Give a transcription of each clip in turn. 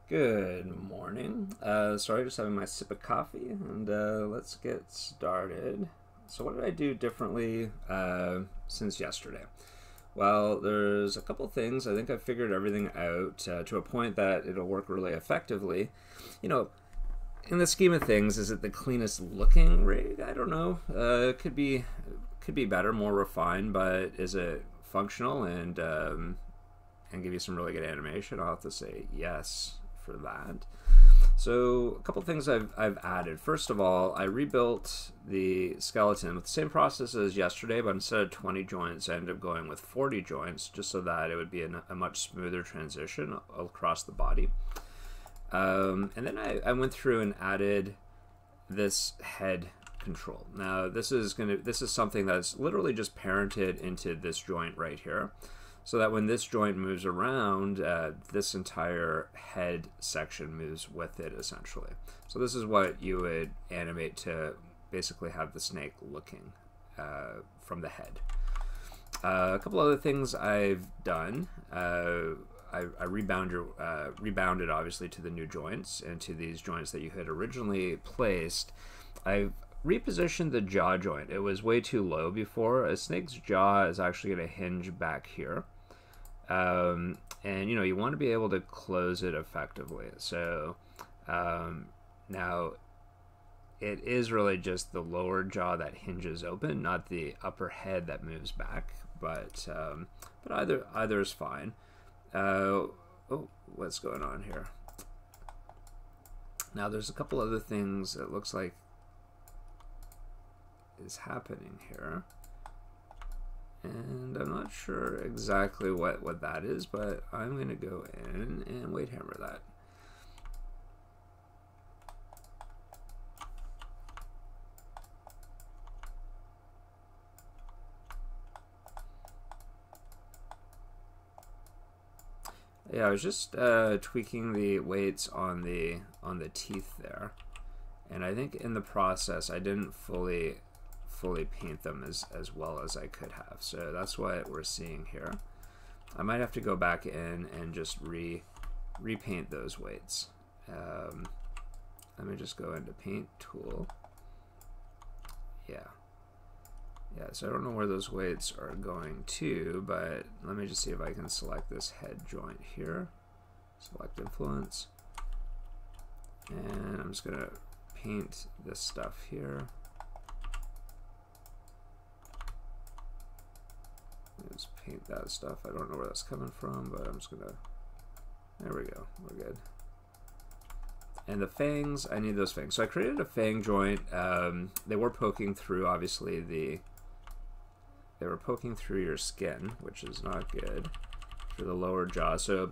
Good morning. Sorry, just having my sip of coffee, and let's get started. So, what did I do differently since yesterday? Well, there's a couple things. I think I figured everything out to a point that it'll work really effectively. You know, in the scheme of things, is it the cleanest looking rig? I don't know. It could be better, more refined, but is it functional and give you some really good animation? I'll have to say yes for that. So a couple things I've added. First of all, I rebuilt the skeleton with the same process as yesterday, but instead of 20 joints, I ended up going with 40 joints, just so that it would be a much smoother transition across the body. And then I went through and added this head control. Now this is something that's literally just parented into this joint right here, so that when this joint moves around, this entire head section moves with it, essentially. So this is what you would animate to basically have the snake looking from the head. A couple other things I've done. I rebounded obviously to the new joints and to these joints that you had originally placed. I've repositioned the jaw joint. It was way too low before. A snake's jaw is actually going to hinge back here. And you want to be able to close it effectively. So now it is really just the lower jaw that hinges open, not the upper head that moves back. But either is fine. Oh, what's going on here? Now there's a couple other things it looks like is happening here. And I'm not sure exactly what that is, but I'm going to go in and weight hammer that. Yeah, I was just tweaking the weights on the teeth there, and I think in the process I didn't fully paint them as well as I could have. So that's what we're seeing here. I might have to go back in and just repaint those weights. Let me just go into paint tool. Yeah, so I don't know where those weights are going to, but let me just see if I can select this head joint here. Select influence. And I'm just gonna paint this stuff here. Let's paint that stuff. I don't know where that's coming from, but I'm just gonna, there we go, we're good. And the fangs, I need those fangs. So I created a fang joint. They were poking through, obviously, they were poking through your skin, which is not good for the lower jaw. So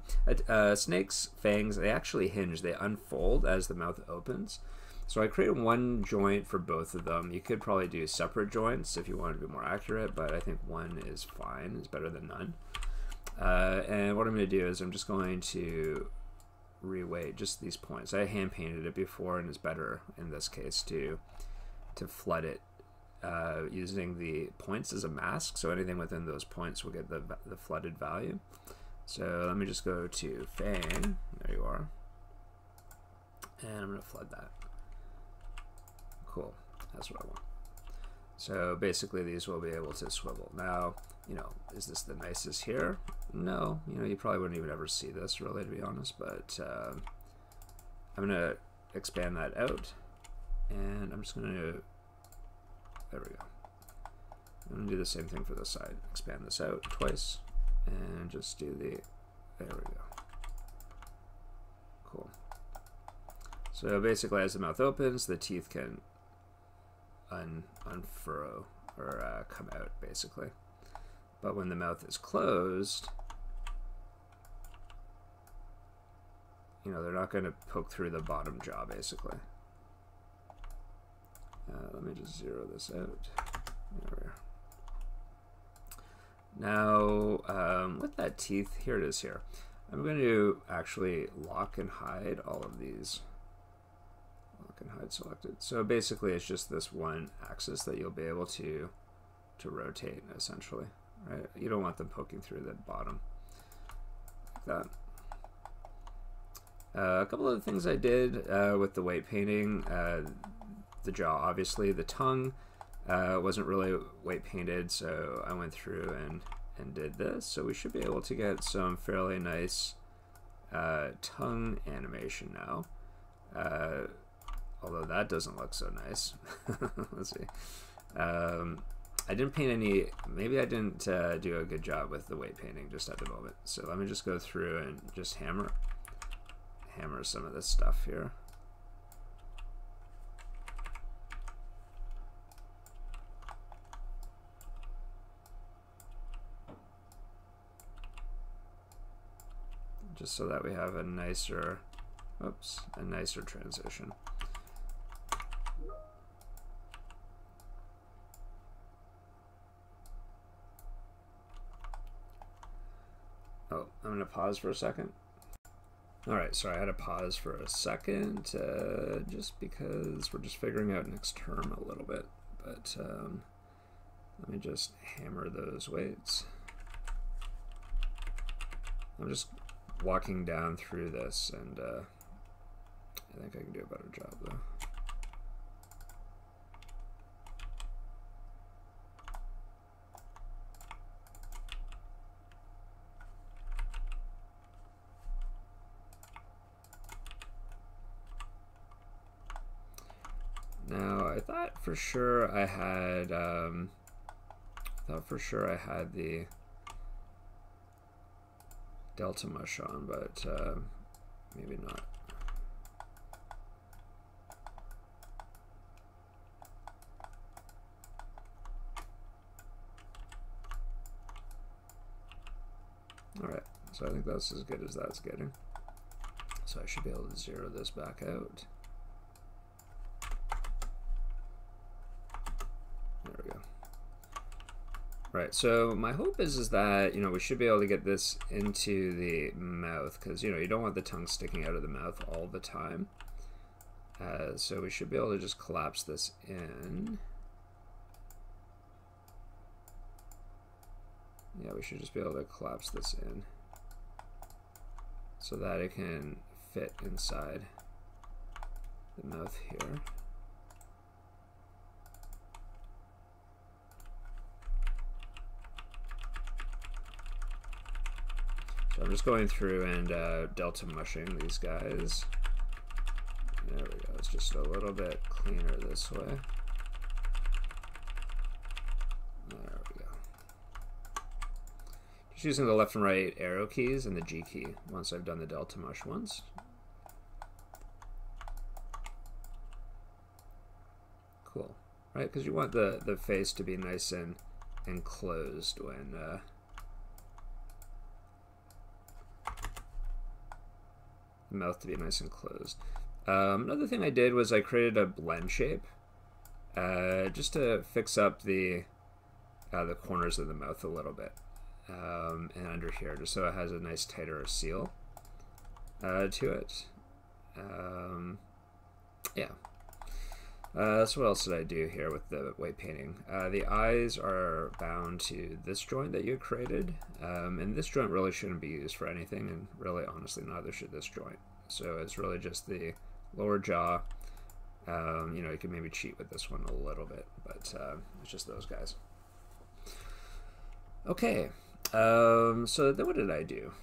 snake's fangs, they actually hinge, they unfold as the mouth opens. So I created one joint for both of them. You could probably do separate joints if you wanted to be more accurate, but I think one is fine. It's better than none. And what I'm going to do is I'm just going to reweight just these points. I hand painted it before, and it's better in this case to flood it using the points as a mask. So anything within those points will get the flooded value. So let me just go to Fang. There you are. And I'm going to flood that. Cool, that's what I want. So basically these will be able to swivel. Now, is this the nicest here? No, you probably wouldn't even ever see this really, to be honest, but I'm gonna expand that out, and I'm just gonna, there we go. I'm gonna do the same thing for this side. Expand this out twice, and just do there we go. Cool. So basically as the mouth opens, the teeth can unfurrow or come out, basically. But when the mouth is closed, they're not going to poke through the bottom jaw, basically. Let me just zero this out. There we are. Now, with that teeth, here it is here. I'm going to actually lock and hide all of these. And hide selected. So basically it's just this one axis that you'll be able to rotate, essentially, right? You don't want them poking through the bottom like that. A couple of the things I did with the weight painting, the jaw obviously, the tongue wasn't really weight painted, so I went through and did this. So we should be able to get some fairly nice tongue animation now. Although that doesn't look so nice. Let's see. I didn't paint any, maybe I didn't do a good job with the weight painting just at the moment. So let me just go through and just hammer some of this stuff here. Just so that we have a nicer, a nicer transition. Oh, I'm gonna pause for a second. All right, so I had to pause for a second, just because we're just figuring out next term a little bit. But let me just hammer those weights. I'm just walking down through this, and I think I can do a better job though. Now, I thought for sure I had, the Delta Mush on, but maybe not. All right, so I think that's as good as that's getting. So I should be able to zero this back out. There we go. Right, so my hope is that, we should be able to get this into the mouth, because, you don't want the tongue sticking out of the mouth all the time. So we should be able to just collapse this in. Yeah, we should just be able to collapse this in so that it can fit inside the mouth here. So I'm just going through and delta mushing these guys. There we go. It's just a little bit cleaner this way. There we go. Just using the left and right arrow keys and the G key once I've done the delta mush once. Cool. Right? Because you want the face to be nice and closed when the mouth to be nice and closed. Another thing I did was I created a blend shape just to fix up the corners of the mouth a little bit, and under here, just so it has a nice tighter seal to it. Yeah. So what else did I do here with the weight painting? The eyes are bound to this joint that you created, and this joint really shouldn't be used for anything, and really, honestly, neither should this joint. So it's really just the lower jaw. You can maybe cheat with this one a little bit, but it's just those guys. Okay, so then what did I do?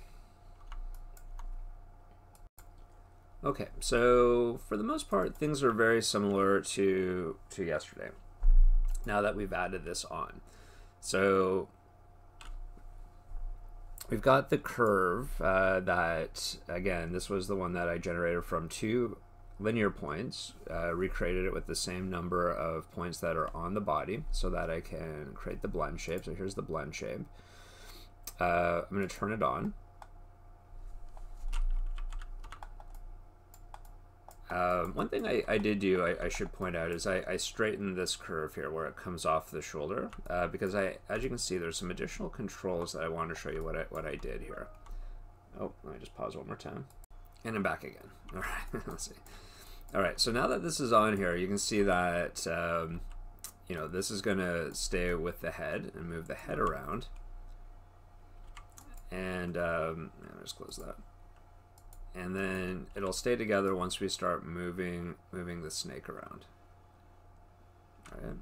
Okay, so for the most part, things are very similar to yesterday, now that we've added this on. So we've got the curve that, again, this was the one that I generated from 2 linear points, recreated it with the same number of points that are on the body so that I can create the blend shape. So here's the blend shape. I'm going to turn it on. One thing I did do, I should point out, is I straightened this curve here where it comes off the shoulder, because as you can see, there's some additional controls that I want to show you what I did here. Oh, let me just pause one more time. And I'm back again. All right, let's see. All right, so now that this is on here, you can see that, this is going to stay with the head and move the head around. And let me just close that. and then it'll stay together once we start moving the snake around. All right.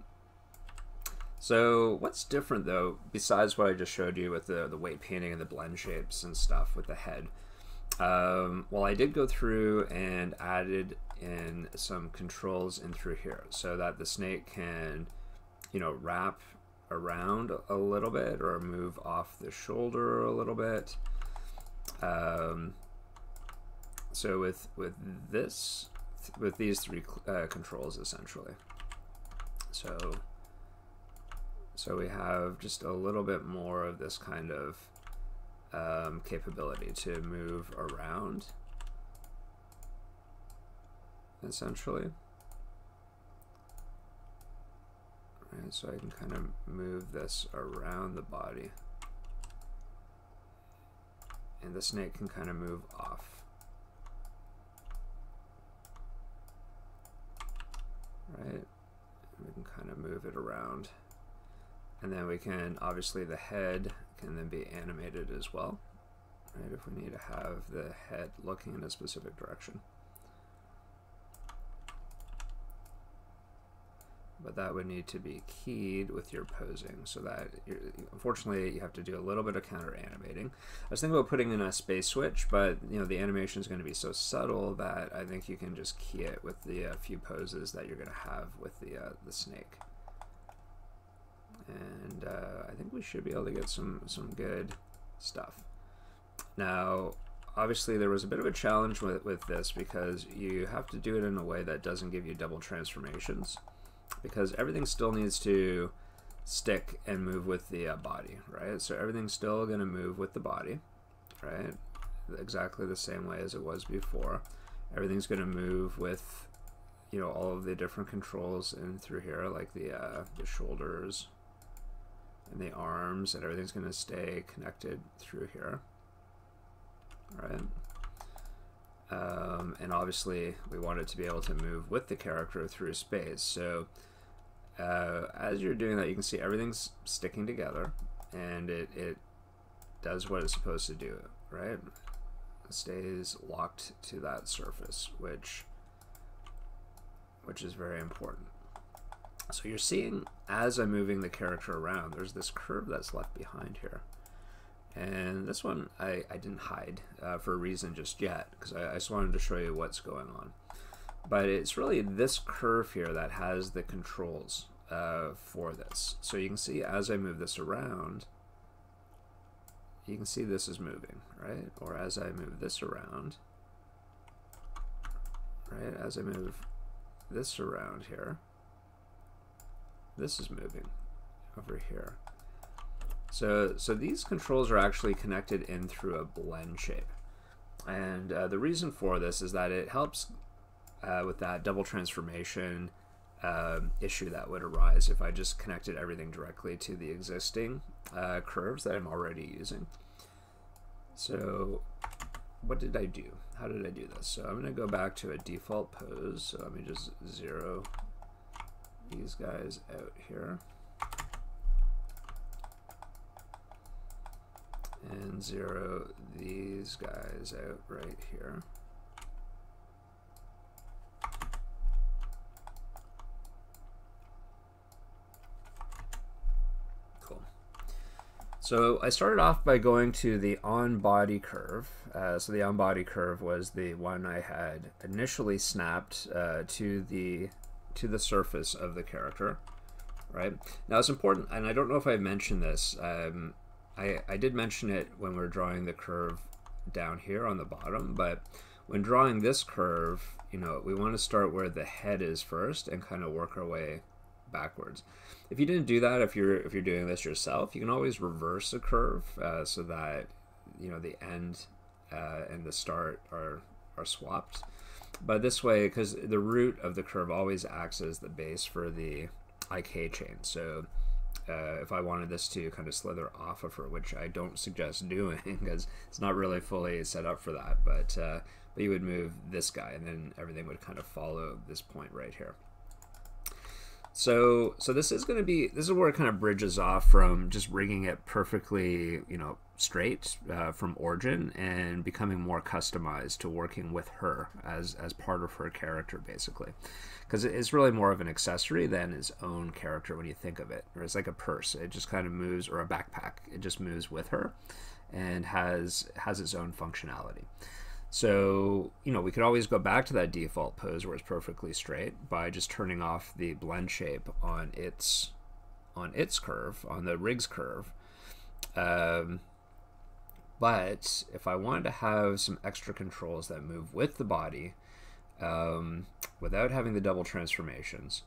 So what's different though, besides what I just showed you with the weight painting and the blend shapes and stuff with the head? Well, I did go through and added in some controls in through here so that the snake can, you know, wrap around a little bit or move off the shoulder a little bit. So with these three controls essentially. So we have just a little bit more of this kind of capability to move around, essentially. Right, so I can kind of move this around the body, and the snake can kind of move off. Right, we can kind of move it around. And then we can, obviously the head can then be animated as well, right, if we need to have the head looking in a specific direction. But that would need to be keyed with your posing, so that unfortunately you have to do a little bit of counter animating. I was thinking about putting in a space switch, but you know the animation is going to be so subtle that I think you can just key it with the few poses that you're going to have with the snake. And I think we should be able to get some good stuff. Now, obviously there was a bit of a challenge with this because you have to do it in a way that doesn't give you double transformations, because everything still needs to stick and move with the body, right? So everything's still going to move with the body, right? Exactly the same way as it was before. Everything's going to move with, you know, all of the different controls in through here, like the shoulders and the arms, and everything's going to stay connected through here, right? And obviously we want it to be able to move with the character through space. So as you're doing that, you can see everything's sticking together, and it does what it's supposed to do, right? It stays locked to that surface, which is very important. So you're seeing, as I'm moving the character around, there's this curve that's left behind here. And this one I didn't hide for a reason just yet, because I just wanted to show you what's going on. But it's really this curve here that has the controls for this. So you can see as I move this around, you can see this is moving, right? Or as I move this around, right? As I move this around here, this is moving over here. So these controls are actually connected in through a blend shape. And the reason for this is that it helps with that double transformation issue that would arise if I just connected everything directly to the existing curves that I'm already using. So what did I do? How did I do this? So I'm going to go back to a default pose. So let me just zero these guys out here. And zero these guys out right here. Cool. So I started off by going to the on-body curve. So the on-body curve was the one I had initially snapped to the surface of the character. Right? Now it's important, and I don't know if I mentioned this. I did mention it when we were drawing the curve down here on the bottom, but when drawing this curve, you know, we want to start where the head is first and kind of work our way backwards. If you didn't do that, if you're doing this yourself, you can always reverse a curve so that, you know, the end and the start are swapped. But this way, because the root of the curve always acts as the base for the IK chain, so if I wanted this to kind of slither off of her, which I don't suggest doing because it's not really fully set up for that, but you would move this guy and then everything would kind of follow this point right here. So this is going to be, this is where it kind of bridges off from just rigging it perfectly, you know, straight from origin and becoming more customized to working with her as part of her character, basically, because it's really more of an accessory than its own character when you think of it. Or it's like a purse, it just kind of moves, or a backpack, it just moves with her and has its own functionality. So, you know, we could always go back to that default pose where it's perfectly straight by just turning off the blend shape on its curve, on the rig's curve. But if I wanted to have some extra controls that move with the body without having the double transformations,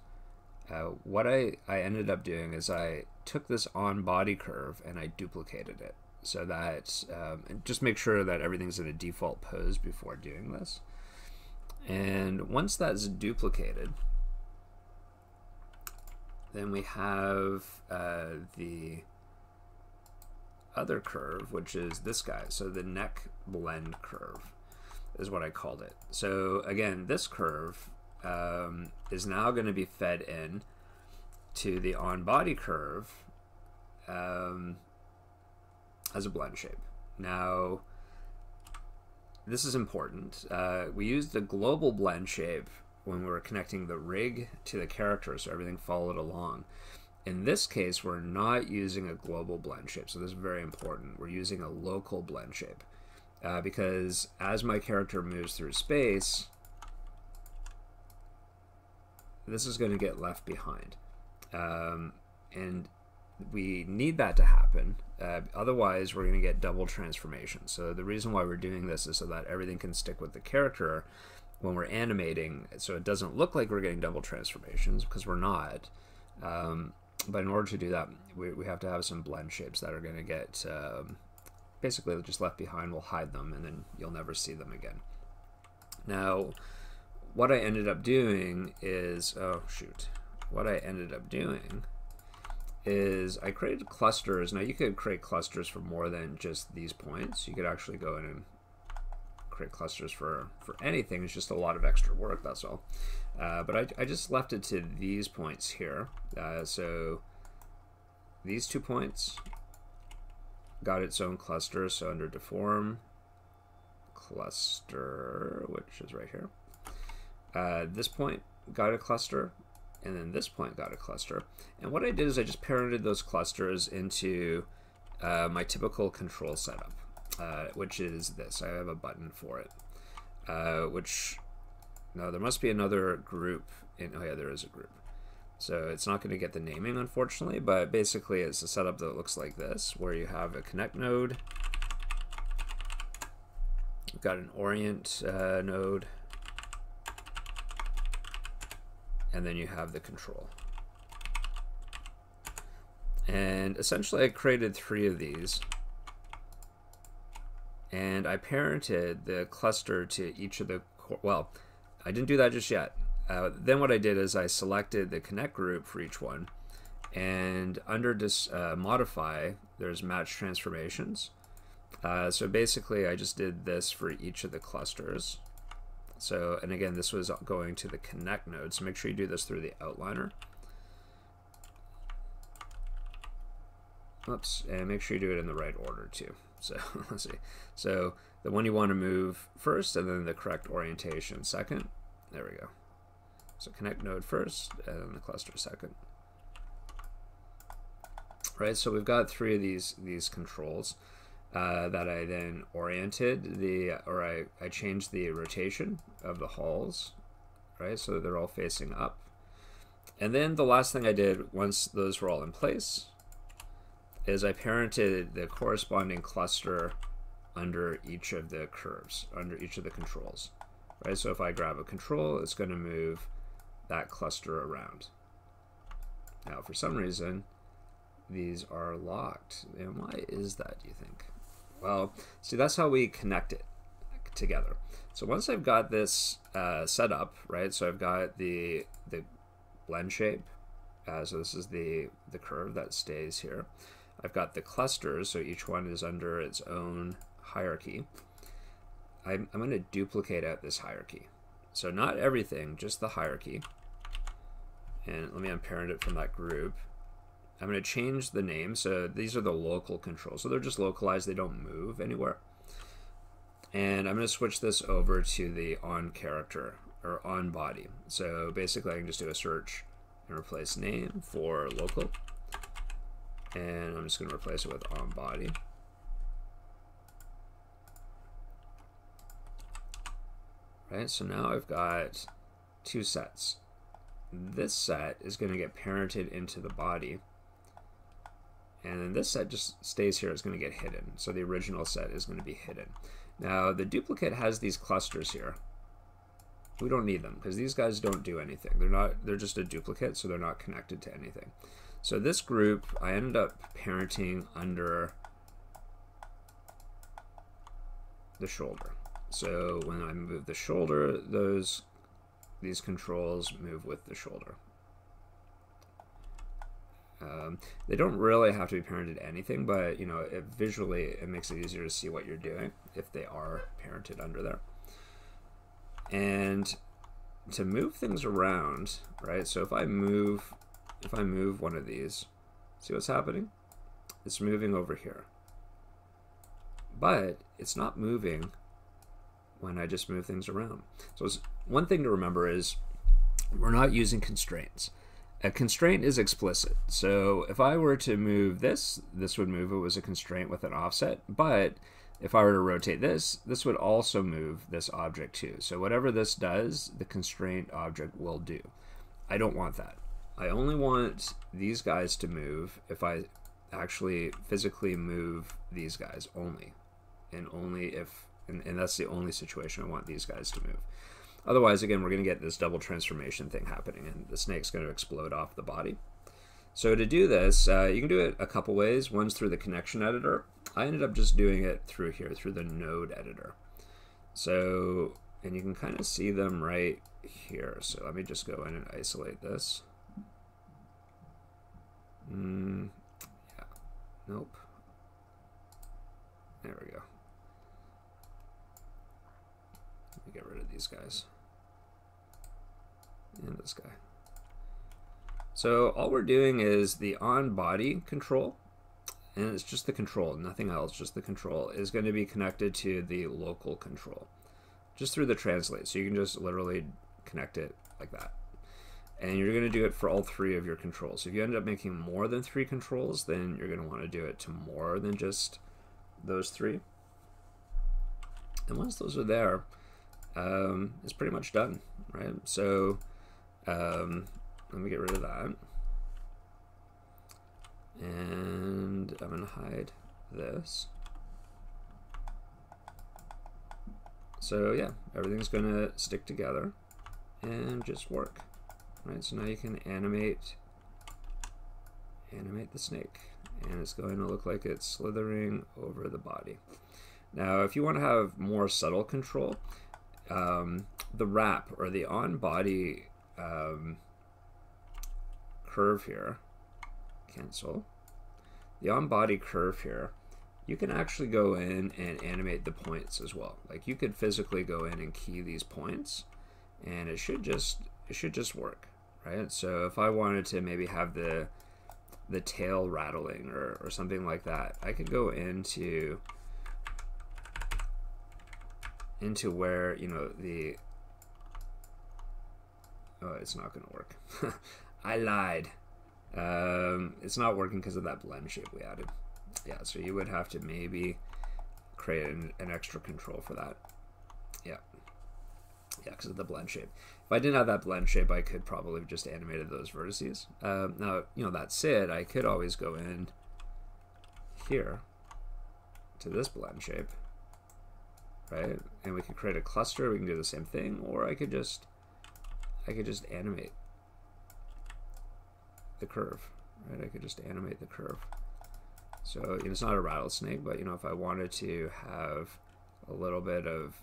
what I ended up doing is I took this on body curve and I duplicated it, so that and just make sure that everything's in a default pose before doing this. And once that's duplicated, then we have the other curve, which is this guy. So the neck blend curve is what I called it. So again, this curve is now going to be fed in to the on body curve as a blend shape. Now, this is important. We used the global blend shape when we were connecting the rig to the character, so everything followed along. In this case, we're not using a global blend shape, so this is very important. We're using a local blend shape because as my character moves through space, this is going to get left behind. And we need that to happen. Otherwise, we're going to get double transformation. So the reason why we're doing this is so that everything can stick with the character when we're animating, so it doesn't look like we're getting double transformations, because we're not. But in order to do that, we have to have some blend shapes that are going to get basically just left behind. We'll hide them, and then you'll never see them again. Now, what I ended up doing is, what I ended up doing is I created clusters. Now, you could create clusters for more than just these points. You could actually go in and create clusters for anything. It's just a lot of extra work, that's all. But I just left it to these points here. So these 2 points got its own cluster. So under deform cluster, which is right here, this point got a cluster, and then this point got a cluster. And what I did is I just parented those clusters into my typical control setup, which is this. I have a button for it, no, there must be another group in, oh yeah, there is a group. So it's not going to get the naming, unfortunately, but basically it's a setup that looks like this, where you have a connect node, you've got an orient node, and then you have the control. And essentially I created 3 of these, and I parented the cluster to each of the, well, I didn't do that just yet. Then what I did is I selected the connect group for each one, and under this modify, there's match transformations. So basically I just did this for each of the clusters. So, and again, this was going to the connect node, so make sure you do this through the outliner. Oops, and make sure you do it in the right order too. So let's see. So the one you want to move first, and then the correct orientation second. There we go. So connect node first, and then the cluster second. Right. So we've got 3 of these controls that I then oriented I changed the rotation of the halls, right? So they're all facing up. And then the last thing I did once those were all in place is I parented the corresponding cluster under each of the curves, under each of the controls, right? So if I grab a control, it's going to move that cluster around. Now, for some reason, these are locked. And why is that, do you think? Well, see, that's how we connect it together. So once I've got this set up, right? So I've got the blend shape. So this is the curve that stays here. I've got the clusters, so each one is under its own hierarchy. I'm going to duplicate out this hierarchy. So not everything, just the hierarchy. And let me unparent it from that group. I'm going to change the name. So these are the local controls. So they're just localized. They don't move anywhere. And I'm going to switch this over to the on character or on body. So basically I can just do a search and replace name for local. And I'm just going to replace it with on body. Right, so now I've got two sets. This set is going to get parented into the body. And then this set just stays here. It's going to get hidden. So the original set is going to be hidden. Now the duplicate has these clusters here. We don't need them because these guys don't do anything. They're just a duplicate, so they're not connected to anything. So this group, I ended up parenting under the shoulder. So when I move the shoulder, these controls move with the shoulder. They don't really have to be parented to anything, but you know, visually it makes it easier to see what you're doing if they are parented under there. And to move things around, right? So if I move one of these, see what's happening? It's moving over here. But it's not moving when I just move things around. So one thing to remember is we're not using constraints. A constraint is explicit. So if I were to move this, this would move. It was a constraint with an offset. But if I were to rotate this, this would also move this object too. So whatever this does, the constraint object will do. I don't want that. I only want these guys to move if I actually physically move these guys only. And only if, and that's the only situation I want these guys to move. Otherwise, again, we're going to get this double transformation thing happening, and the snake's going to explode off the body. So to do this, you can do it a couple ways. One's through the connection editor. I ended up just doing it through here, through the node editor. So, and you can kind of see them right here. So let me just go in and isolate this. Yeah, nope. There we go. Let me get rid of these guys. And this guy. So all we're doing is the on body control, and it's just the control, nothing else, just the control, is going to be connected to the local control, just through the translate. So you can just literally connect it like that. And you're going to do it for all three of your controls. So if you end up making more than 3 controls, then you're going to want to do it to more than just those 3. And once those are there, it's pretty much done, right? So let me get rid of that. And I'm going to hide this. So yeah, everything's going to stick together and just work. Right, so now you can animate the snake, and it's going to look like it's slithering over the body. Now, if you want to have more subtle control, the wrap or the on-body curve here, cancel. The on-body curve here, you can actually go in and animate the points as well. Like you could physically go in and key these points, and it should just work, right? So if I wanted to maybe have the tail rattling or something like that, I could go into where, you know, oh, it's not going to work. I lied. It's not working because of that blend shape we added. Yeah, so you would have to maybe create an extra control for that. Yeah. Yeah, because of the blend shape. If I didn't have that blend shape, I could probably have just animated those vertices. Now, you know, that said, I could always go in here to this blend shape, right? And we could create a cluster. We can do the same thing, or I could just animate the curve, right? I could just animate the curve. So, you know, it's not a rattlesnake, but you know, if I wanted to have a little bit of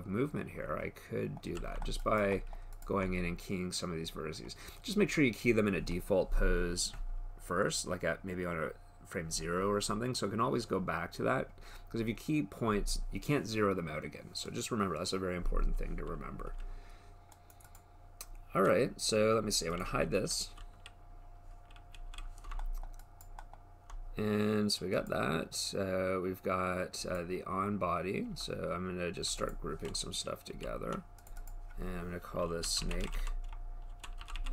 movement here, I could do that just by going in and keying some of these vertices. Just make sure you key them in a default pose first, like at maybe on a frame 0 or something, so it can always go back to that, because if you key points, you can't zero them out again. So just remember, that's a very important thing to remember. All right, so let me see, I'm going to hide this. And so we got that. We've got the on body. So I'm going to just start grouping some stuff together. And I'm going to call this snake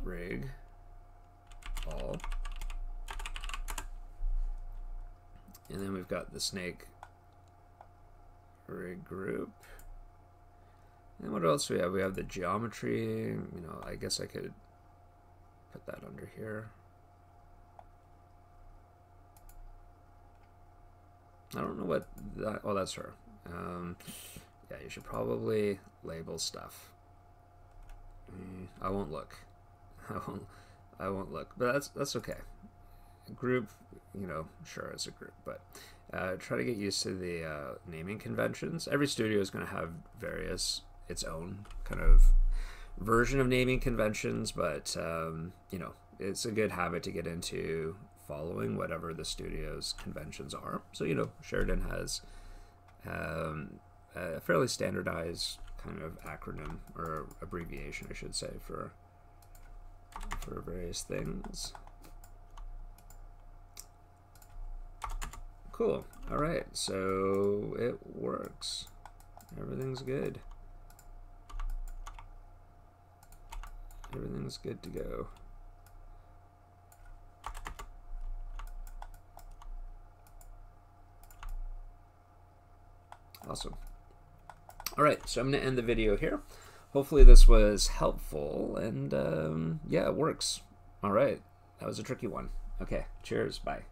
rig all. And then we've got the snake rig group. And what else do we have? We have the geometry. You know, I guess I could put that under here. I don't know what that, oh, that's her. Yeah, you should probably label stuff. I won't look. I won't look, but that's okay. Group, you know, sure, as a group, but try to get used to the naming conventions. Every studio is going to have its own kind of version of naming conventions, but you know, it's a good habit to get into following whatever the studio's conventions are. So, you know, Sheridan has a fairly standardized kind of acronym or abbreviation, I should say, for various things. Cool. All right, so it works. Everything's good. Everything's good to go. Awesome. All right, so I'm going to end the video here. Hopefully this was helpful, and yeah, it works. All right, that was a tricky one. Okay, cheers, bye.